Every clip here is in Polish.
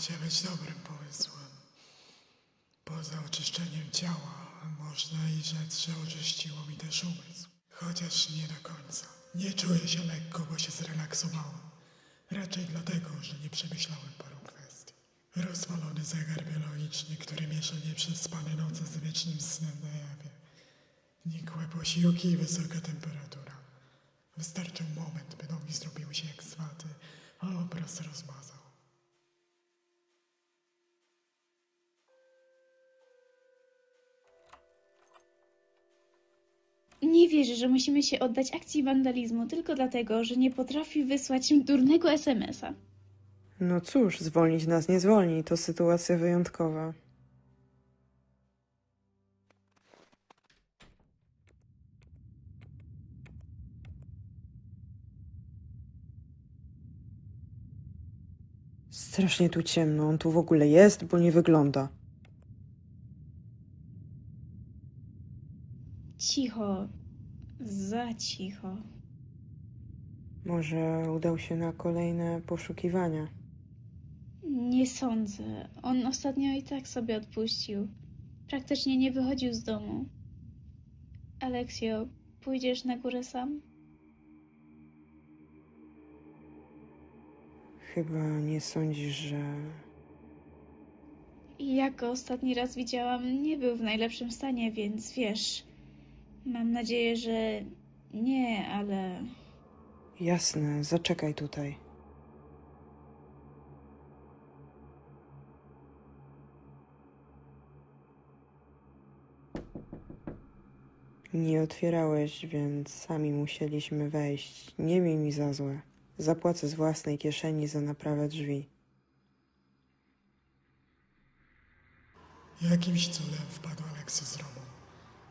się być dobrym pomysłem. Poza oczyszczeniem ciała, można i rzec, że oczyściło mi też umysł. Chociaż nie do końca. Nie czuję się lekko, bo się zrelaksowałem. Raczej dlatego, że nie przemyślałem paru kwestii. Rozwalony zegar biologiczny, który miesza nieprzespane noce z wiecznym snem na jawie. Nikłe posiłki i wysoka temperatura. Wystarczył moment, by nogi zrobiły się jak z waty, a obraz rozmazał. Nie wierzę, że musimy się oddać akcji wandalizmu tylko dlatego, że nie potrafi wysłać durnego SMS-a. No cóż, zwolnić nas nie zwolni, to sytuacja wyjątkowa. Strasznie tu ciemno, on tu w ogóle jest, bo nie wygląda. Cicho. Za cicho. Może udał się na kolejne poszukiwania. Nie sądzę. On ostatnio i tak sobie odpuścił. Praktycznie nie wychodził z domu. Aleksio, pójdziesz na górę sam? Chyba nie sądzisz, że... Jak go ostatni raz widziałam, nie był w najlepszym stanie, więc wiesz... Mam nadzieję, że nie, ale... Jasne, zaczekaj tutaj. Nie otwierałeś, więc sami musieliśmy wejść. Nie miej mi za złe. Zapłacę z własnej kieszeni za naprawę drzwi. Jakimś cudem wpadł Aleksy z Romą.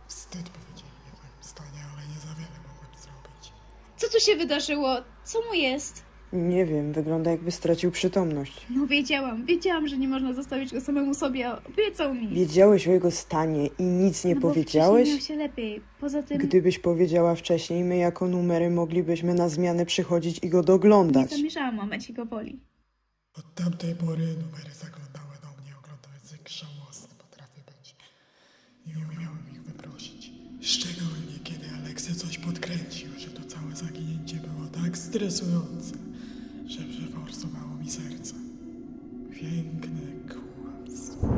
Wstyd powiedzieli mnie w moim stanie, ale nie za wiele mogłem zrobić. Co tu się wydarzyło? Co mu jest? Nie wiem, wygląda jakby stracił przytomność. No wiedziałam, że nie można zostawić go samemu sobie. Obiecał mi. Wiedziałeś o jego stanie i nic nie No bo powiedziałeś? wcześniej miał się lepiej. Poza tym Gdybyś powiedziała wcześniej, my jako numery moglibyśmy na zmianę przychodzić i go nie doglądać. zamierzałam łamać jego woli. Od tamtej pory numery zaglądały do mnie, oglądając jak żałosny potrafię być. Nie umiałem ich wyprosić. Szczególnie kiedy Aleksy coś podkręcił, że to całe zaginięcie było tak stresujące, że przeforsowało mi serce. Piękne kłamstwo.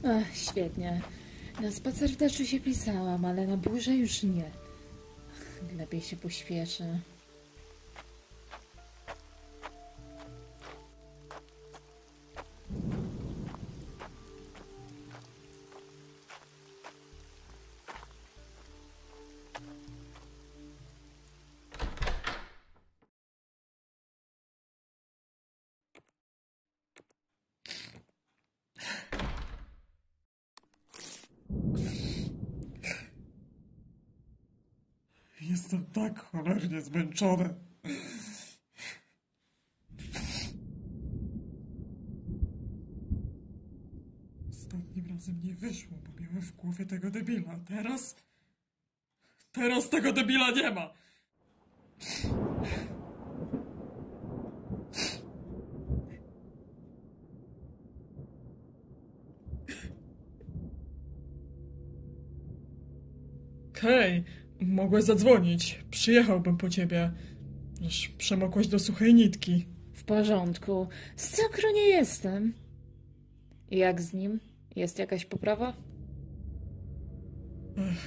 Ach, świetnie. Na spacer w deszczu się pisałam, ale na burzę już nie. Lepiej się pośpieszę. Jestem tak cholernie zmęczony. Ostatnim razem nie wyszło, bo miałem w głowie tego debila. Teraz tego debila nie ma. Hej, mogłeś zadzwonić. Przyjechałbym po ciebie. Aż przemokłeś do suchej nitki. W porządku. Z cukru nie jestem. I jak z nim? Jest jakaś poprawa?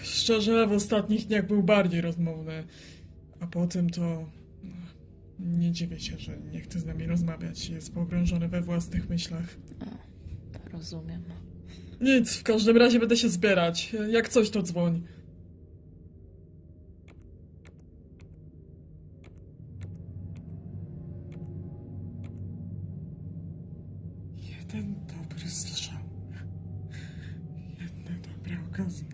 Szczerze, w ostatnich dniach był bardziej rozmowny. A po tym to... Nie dziwię się, że nie chce z nami rozmawiać. Jest pogrążony we własnych myślach. Rozumiem. Nic, w każdym razie będę się zbierać. Jak coś, to dzwoń. Jeden dobry strzał. Jedna dobra okazja.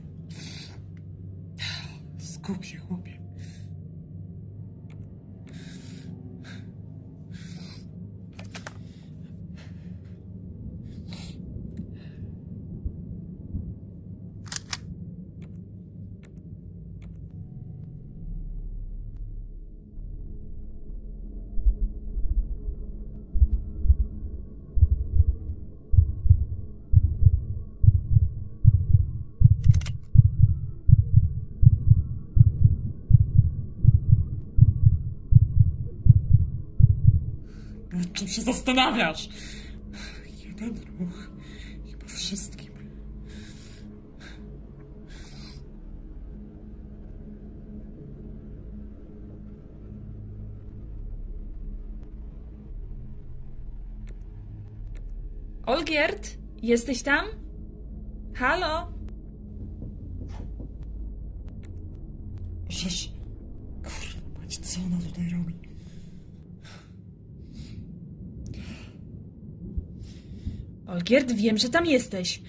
Skup się, chłopie. Nad czym się zastanawiasz? Jeden ruch i po wszystkim. Olgierd, jesteś tam? Halo? Żeż... Kurwa mać, co ona tutaj robi? Olgierd, wiem, że tam jesteś.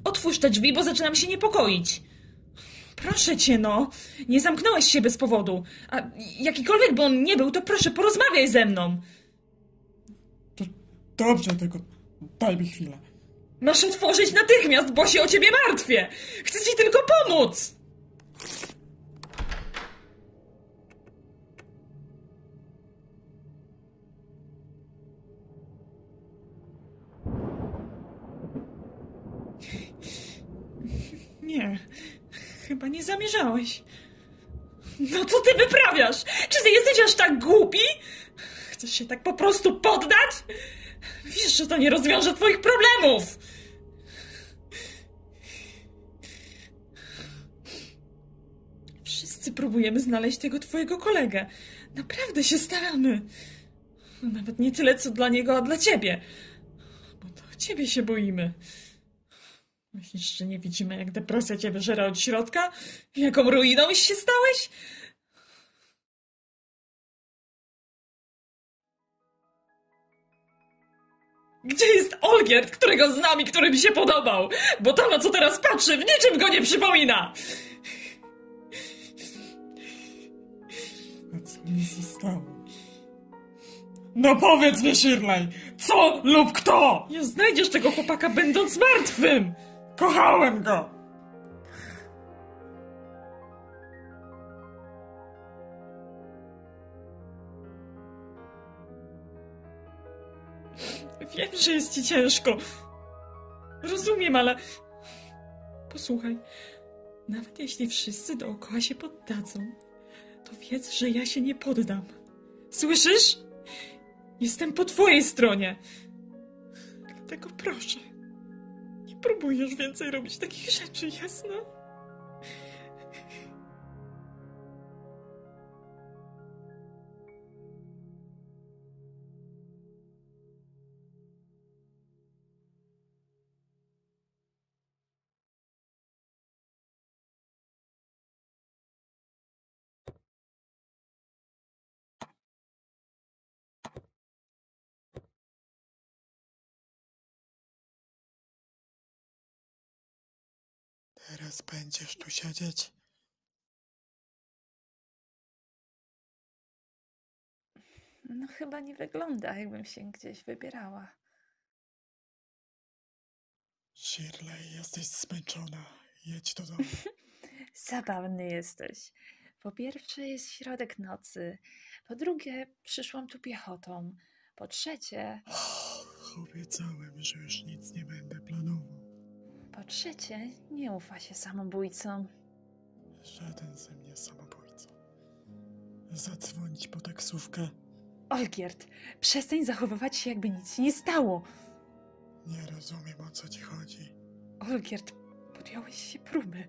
Otwórz te drzwi, bo zaczynam się niepokoić. Proszę cię, no. Nie zamknąłeś się bez powodu. A jakikolwiek by on nie był, to proszę, porozmawiaj ze mną. To dobrze, tylko daj mi chwilę. Masz otworzyć natychmiast, bo się o ciebie martwię. Chcę ci tylko pomóc. Nie, chyba nie zamierzałeś. No co ty wyprawiasz? Czy ty jesteś aż tak głupi? Chcesz się tak po prostu poddać? Wiesz, że to nie rozwiąże twoich problemów. Wszyscy próbujemy znaleźć tego twojego kolegę. Naprawdę się staramy. Nawet nie tyle, co dla niego, a dla ciebie. Bo to ciebie się boimy. Myślisz, że nie widzimy, jak depresja cię wyżera od środka? Jaką ruiną się stałeś? Gdzie jest Olgierd, którego znam i który mi się podobał? Bo to, na co teraz patrzę, w niczym go nie przypomina! A co mi zostało? No powiedz mi, Shirley, co lub kto? Nie znajdziesz tego chłopaka, będąc martwym! Kochałem go! Wiem, że jest ci ciężko. Rozumiem, ale... Posłuchaj. Nawet jeśli wszyscy dookoła się poddadzą, to wiedz, że ja się nie poddam. Słyszysz? Jestem po twojej stronie. Dlatego proszę, nie próbuj już więcej robić takich rzeczy, jasno? Teraz będziesz tu siedzieć? No chyba nie wygląda, jakbym się gdzieś wybierała. Shirley, jesteś zmęczona. Jedź do domu. Zabawny jesteś. Po pierwsze jest środek nocy. Po drugie przyszłam tu piechotą. Po trzecie... Obiecałem, że już nic nie będę planował. Po trzecie nie ufa się samobójcom. Żaden ze mnie samobójca. Zadzwonić po taksówkę? Olgierd, przestań zachowywać się, jakby nic się nie stało. Nie rozumiem, o co ci chodzi. Olgierd, podjąłeś się próby.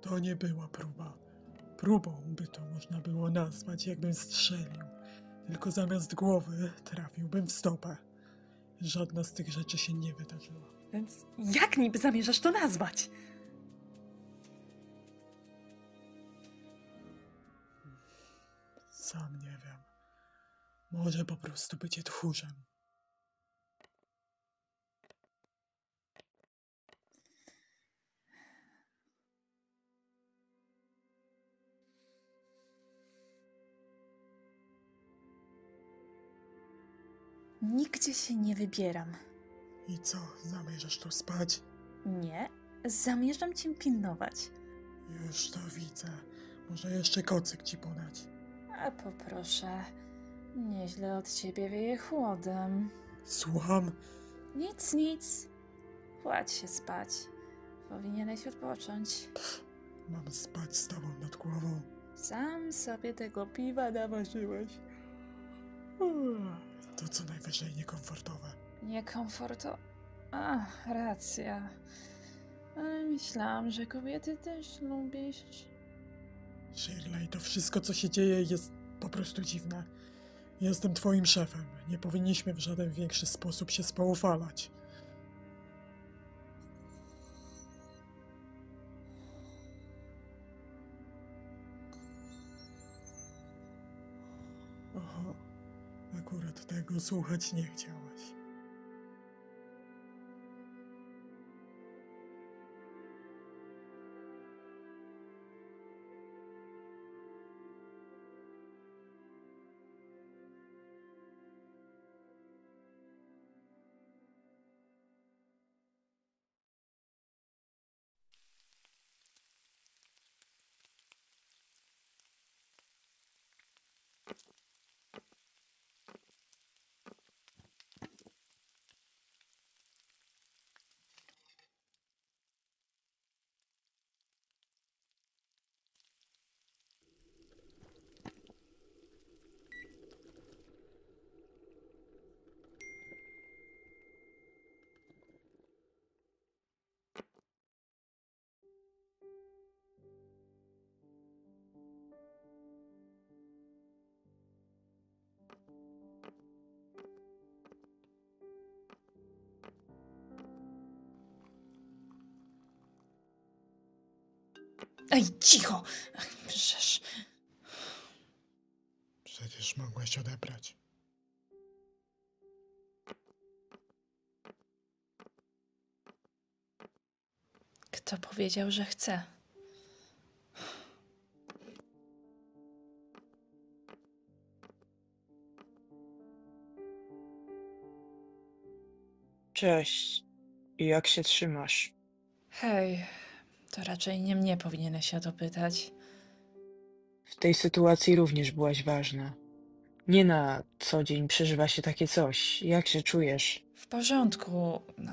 To nie była próba. Próbą by to można było nazwać, jakbym strzelił. Tylko zamiast głowy trafiłbym w stopę. Żadna z tych rzeczy się nie wydarzyła. Więc jak niby zamierzasz to nazwać? Sam nie wiem. Może po prostu być tchórzem. Nigdzie się nie wybieram. I co, zamierzasz tu spać? Nie, zamierzam cię pilnować. Już to widzę. Może jeszcze kocyk ci podać. A poproszę, nieźle od ciebie wieje chłodem. Słucham? Nic. Kładź się spać. Powinieneś odpocząć. Mam spać z tobą nad głową. Sam sobie tego piwa naważyłeś. To co najwyżej niekomfortowe. Niekomforto... A, racja. Ale myślałam, że kobiety też lubisz. Shirley, to wszystko, co się dzieje, jest po prostu dziwne. Jestem twoim szefem. Nie powinniśmy w żaden większy sposób się spoufalać. Aha, akurat tego słuchać nie chciałaś. Ej, cicho! Ach, przecież... Przecież mogłeś odebrać. Kto powiedział, że chce? Cześć. Jak się trzymasz? Hej, to raczej nie mnie powinieneś się o to pytać. W tej sytuacji również byłaś ważna. Nie na co dzień przeżywa się takie coś. Jak się czujesz? W porządku. No,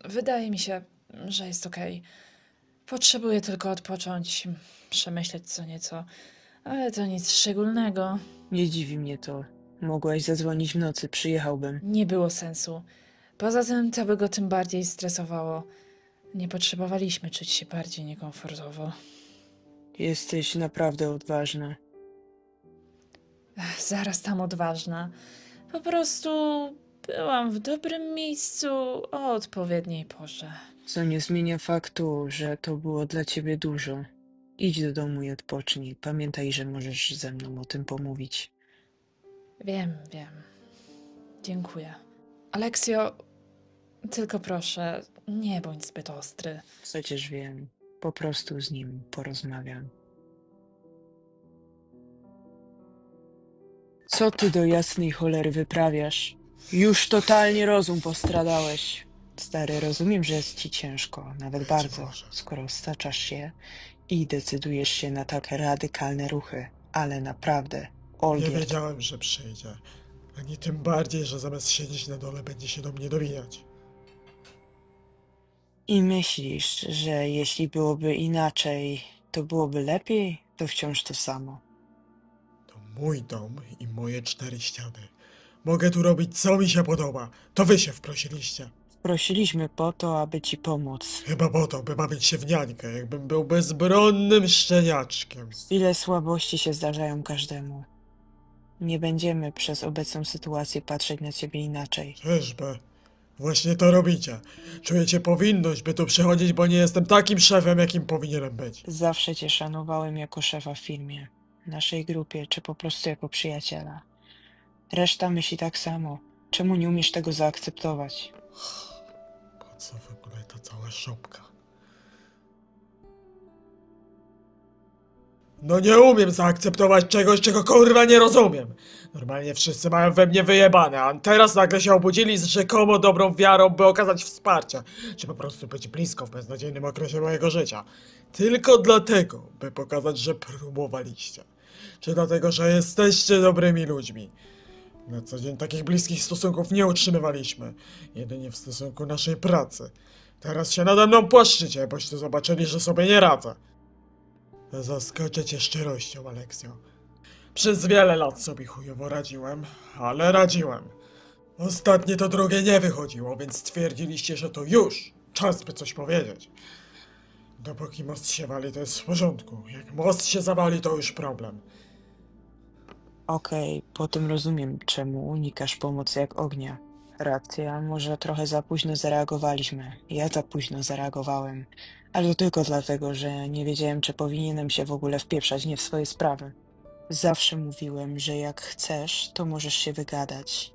wydaje mi się, że jest okej. Potrzebuję tylko odpocząć, przemyśleć co nieco, ale to nic szczególnego. Nie dziwi mnie to. Mogłaś zadzwonić w nocy, przyjechałbym. Nie było sensu. Poza tym to by go tym bardziej stresowało. Nie potrzebowaliśmy czuć się bardziej niekomfortowo. Jesteś naprawdę odważna. Zaraz tam odważna. Po prostu byłam w dobrym miejscu o odpowiedniej porze. Co nie zmienia faktu, że to było dla ciebie dużo. Idź do domu i odpocznij. Pamiętaj, że możesz ze mną o tym pomówić. Wiem. Dziękuję. Aleksio, tylko proszę, nie bądź zbyt ostry. Przecież wiem. Po prostu z nim porozmawiam. Co ty do jasnej cholery wyprawiasz? Już totalnie rozum postradałeś. Stary, rozumiem, że jest ci ciężko, nawet bardzo, skoro staczasz się i decydujesz się na tak radykalne ruchy. Ale naprawdę, Nie Olgierd, wiedziałem, że przyjdzie. Ani tym bardziej, że zamiast siedzieć na dole będzie się do mnie dobijać. I myślisz, że jeśli byłoby inaczej, to byłoby lepiej? To wciąż to samo. To mój dom i moje 4 ściany. Mogę tu robić co mi się podoba. To wy się wprosiliście. Prosiliśmy po to, aby ci pomóc. Chyba po to, by bawić się w niańkę, jakbym był bezbronnym szczeniaczkiem. Chwile słabości się zdarzają każdemu. Nie będziemy przez obecną sytuację patrzeć na ciebie inaczej. Czyżby? Właśnie to robicie. Czujecie powinność, by tu przychodzić, bo nie jestem takim szefem, jakim powinienem być. Zawsze cię szanowałem jako szefa w firmie, naszej grupie, czy po prostu jako przyjaciela. Reszta myśli tak samo. Czemu nie umiesz tego zaakceptować? Po co w ogóle ta cała szopka? No nie umiem zaakceptować czegoś, czego kurwa nie rozumiem. Normalnie wszyscy mają we mnie wyjebane, a teraz nagle się obudzili z rzekomo dobrą wiarą, by okazać wsparcie, czy po prostu być blisko w beznadziejnym okresie mojego życia. Tylko dlatego, by pokazać, że próbowaliście. Czy dlatego, że jesteście dobrymi ludźmi. Na co dzień takich bliskich stosunków nie utrzymywaliśmy, jedynie w stosunku naszej pracy. Teraz się nade mną płaszczycie, boście zobaczyli, że sobie nie radzę. Zaskoczę cię szczerością, Aleksio. Przez wiele lat sobie chujowo radziłem, ale radziłem. Ostatnie to drugie nie wychodziło, więc stwierdziliście, że to już czas, by coś powiedzieć. Dopóki most się wali, to jest w porządku. Jak most się zawali, to już problem. Okej, potem rozumiem, czemu unikasz pomocy jak ognia. Racja, może trochę za późno zareagowaliśmy. Ja za późno zareagowałem. Ale to tylko dlatego, że nie wiedziałem, czy powinienem się w ogóle wpieprzać nie w swoje sprawy. Zawsze mówiłem, że jak chcesz, to możesz się wygadać.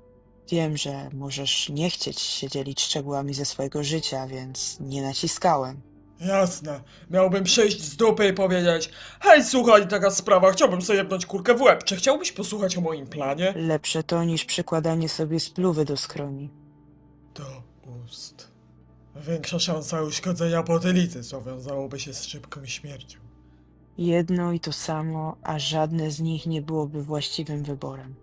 Wiem, że możesz nie chcieć się dzielić szczegółami ze swojego życia, więc nie naciskałem. Jasne. Miałbym przyjść z dupy i powiedzieć: hej, słuchaj, taka sprawa, chciałbym sobie jebnąć kurkę w łeb. Czy chciałbyś posłuchać o moim planie? Lepsze to niż przykładanie sobie spluwy do skroni. Do ust. Większa szansa uszkodzenia potylicy, co wiązałoby się z szybką śmiercią. Jedno i to samo, a żadne z nich nie byłoby właściwym wyborem.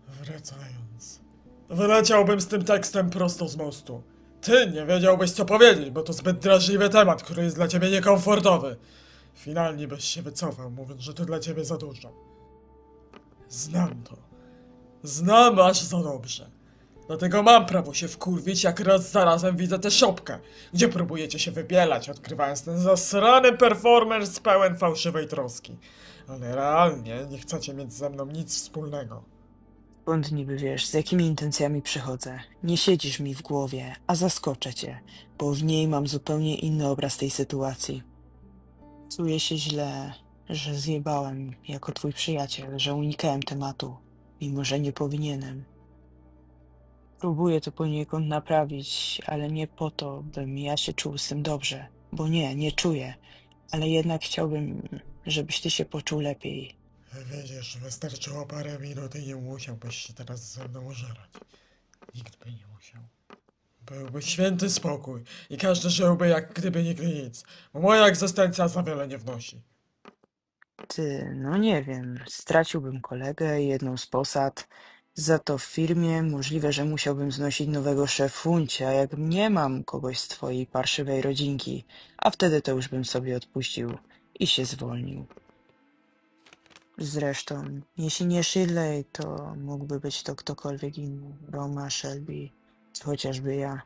Wracając. Wyleciałbym z tym tekstem prosto z mostu. Ty nie wiedziałbyś, co powiedzieć, bo to zbyt drażliwy temat, który jest dla ciebie niekomfortowy. Finalnie byś się wycofał, mówiąc, że to dla ciebie za dużo. Znam to. Znam aż za dobrze. Dlatego mam prawo się wkurwić, jak raz za razem widzę tę szopkę, gdzie próbujecie się wybielać, odkrywając ten zasrany performance pełen fałszywej troski. Ale realnie nie chcecie mieć ze mną nic wspólnego. Skąd niby wiesz, z jakimi intencjami przychodzę? Nie siedzisz mi w głowie, a zaskoczę cię, bo w niej mam zupełnie inny obraz tej sytuacji. Czuję się źle, że zjebałem jako twój przyjaciel, że unikałem tematu, mimo że nie powinienem. Próbuję to poniekąd naprawić, ale nie po to, bym ja się czuł z tym dobrze, bo nie czuję, ale jednak chciałbym, żebyś ty się poczuł lepiej. Widzisz, wystarczyło parę minut i nie musiałbyś się teraz ze mną użerać. Nikt by nie musiał. Byłby święty spokój i każdy żyłby jak gdyby nigdy nic, bo moja egzystencja za wiele nie wnosi. Ty, no nie wiem, straciłbym kolegę i jedną z posad. Za to w firmie możliwe, że musiałbym znosić nowego szefuncia, jak nie mam kogoś z twojej parszywej rodzinki, a wtedy to już bym sobie odpuścił i się zwolnił. Zresztą, jeśli nie Shirley, to mógłby być to ktokolwiek inny, Roma, Shelby, czy chociażby ja.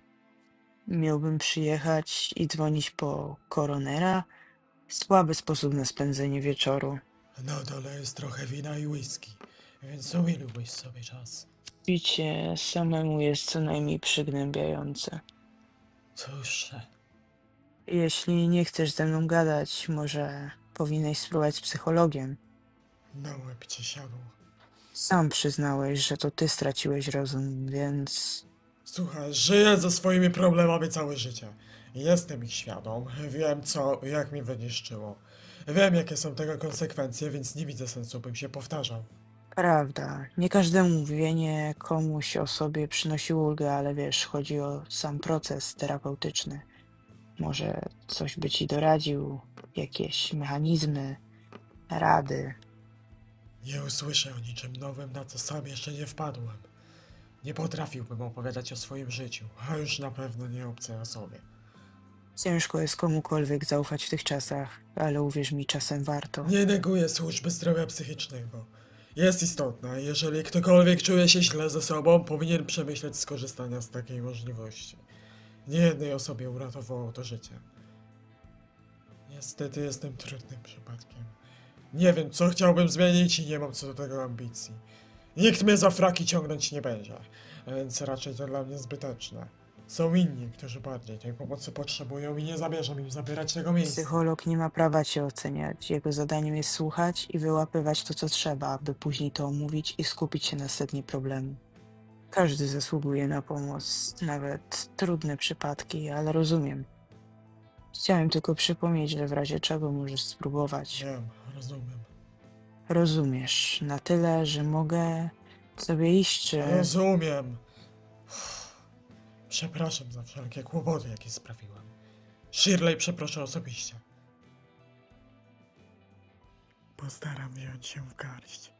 Miałbym przyjechać i dzwonić po koronera? Słaby sposób na spędzenie wieczoru. Na dole jest trochę wina i whisky, więc umiliłbyś sobie czas. Picie samemu jest co najmniej przygnębiające. Cóż, Jeśli nie chcesz ze mną gadać, może powinieneś spróbować z psychologiem. na łeb ci siadło. Sam przyznałeś, że to ty straciłeś rozum, więc... Słuchaj, żyję ze swoimi problemami całe życie. Jestem ich świadom, wiem co, jak mi wyniszczyło. Wiem, jakie są tego konsekwencje, więc nie widzę sensu, bym się powtarzał. Prawda, nie każdemu mówienie komuś o sobie przynosi ulgę, ale wiesz, chodzi o sam proces terapeutyczny. Może coś by ci doradził, jakieś mechanizmy, rady. Nie usłyszę o niczym nowym, na co sam jeszcze nie wpadłem. Nie potrafiłbym opowiadać o swoim życiu, a już na pewno nie obcej osobie. Ciężko jest komukolwiek zaufać w tych czasach, ale uwierz mi, czasem warto. Nie neguję służby zdrowia psychicznego. Jest istotna. Jeżeli ktokolwiek czuje się źle ze sobą, powinien przemyśleć skorzystania z takiej możliwości. Niejednej osobie uratowało to życie. Niestety jestem trudnym przypadkiem. Nie wiem, co chciałbym zmienić i nie mam co do tego ambicji. Nikt mnie za fraki ciągnąć nie będzie, więc raczej to dla mnie zbyteczne. Są inni, którzy bardziej tej pomocy potrzebują i nie zamierzam im zabierać tego miejsca. Psycholog nie ma prawa cię oceniać. Jego zadaniem jest słuchać i wyłapywać to, co trzeba, aby później to omówić i skupić się na sednie problemu. Każdy zasługuje na pomoc, nawet trudne przypadki, ale rozumiem. Chciałem tylko przypomnieć, że w razie czego możesz spróbować. Wiem, rozumiem. Rozumiesz, na tyle, że mogę sobie iść, czy... Rozumiem. Przepraszam za wszelkie kłopoty, jakie sprawiłem. Shirley przeproszę osobiście. Postaram wziąć się w garść.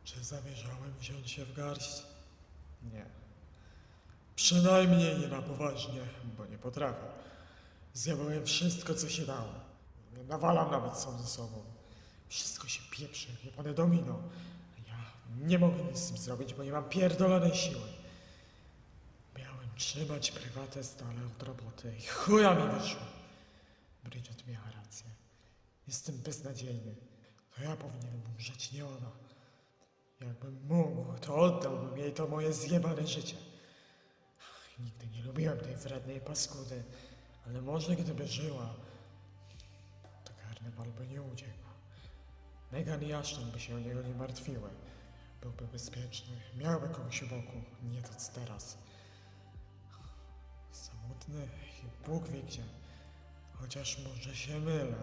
Czy zamierzałem wziąć się w garść? Nie. Przynajmniej nie na poważnie, bo nie potrafię. Zjadłem wszystko, co się dało. Nie nawalam nawet sam ze sobą. Wszystko się pieprzy, jebane domino. Ja nie mogę nic z tym zrobić, bo nie mam pierdolonej siły. Miałem trzymać prywatę z dala od roboty i chuja mi wyszło. Bridget miała rację. Jestem beznadziejny. To ja powinienem umrzeć, nie ona. Jakbym mógł, to oddałbym jej to moje zjebane życie. Nigdy nie lubiłem tej wrednej paskudy, ale może gdyby żyła, to karnewal by nie uciekł. Megan i Ashton by się o niego nie martwiły. Byłby bezpieczny, miałby kogoś u boku, nie to co teraz. Samotny i Bóg wie gdzie. Chociaż może się mylę.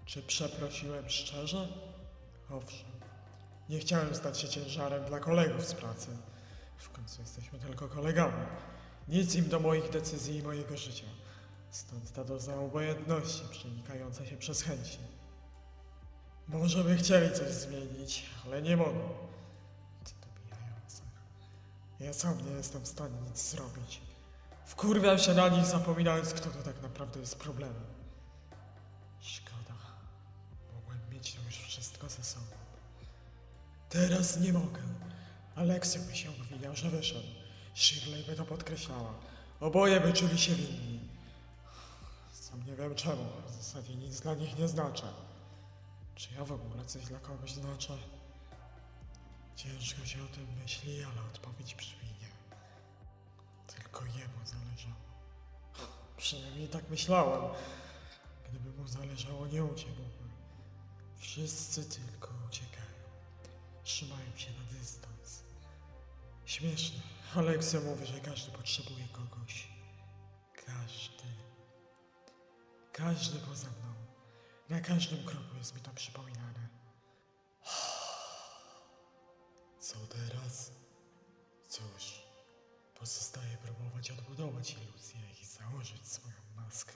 Czy przeprosiłem szczerze? Owszem. Nie chciałem stać się ciężarem dla kolegów z pracy. W końcu jesteśmy tylko kolegami. Nic im do moich decyzji i mojego życia. Stąd ta doza obojętności przenikająca się przez chęci. Może by chcieli coś zmienić, ale nie mogą. To dobijające. Ja sam nie jestem w stanie nic zrobić. Wkurwiam się na nich, zapominając, kto to tak naprawdę jest problemem. Szkoda. Mogłem mieć to już wszystko ze sobą. Teraz nie mogę. Aleksio by się obwiniał, że wyszedł. Shirley by to podkreślała. Oboje by czuli się winni. Sam nie wiem czemu. W zasadzie nic dla nich nie znaczę. Czy ja w ogóle coś dla kogoś znaczę? Ciężko się o tym myśli, ale odpowiedź brzmi nie. Tylko jemu zależało. Przynajmniej tak myślałem. Gdyby mu zależało, nie uciekłby. Wszyscy tylko uciekają. Trzymają się na dystans. Śmieszne. Aleksja mówi, że każdy potrzebuje kogoś. Każdy. Każdy poza mną. Na każdym kroku jest mi to przypominane. Co teraz? Cóż, pozostaje próbować odbudować iluzję i założyć swoją maskę.